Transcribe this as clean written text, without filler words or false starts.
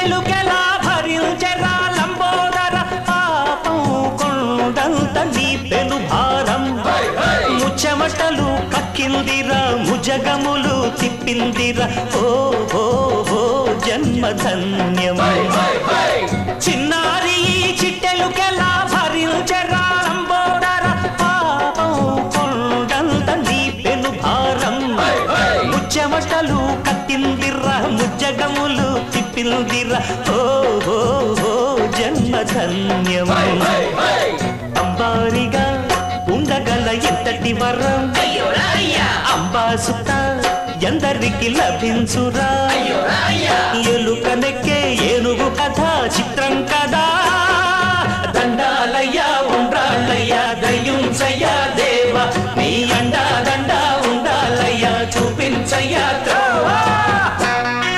చిట్టెలుకెలా భరించెరా లంబోదర పాపం కొండంత నీ పెను భారం ముచ్చమటలు కక్కిందిరా ముజగములు తిప్పిందిరా ఓ ఓ ఓ జన్మధన్యం చిన్నారి చిట్టెలుకెలా భరించెరా లంబోదర పాపం కొండంత నీ పెను భారం ముచ్చమటలు కక్కిందిరా ముజగములు తిప్పిందిరా ఓ ఓ ఓ జన్మధన్యం అంబారిగా ఉండగల ఎంతటి వరం అంబాసుత ఎందరికి లభించురా ఎలుకనెక్కే ఏనుగు కథ చిత్రం కథ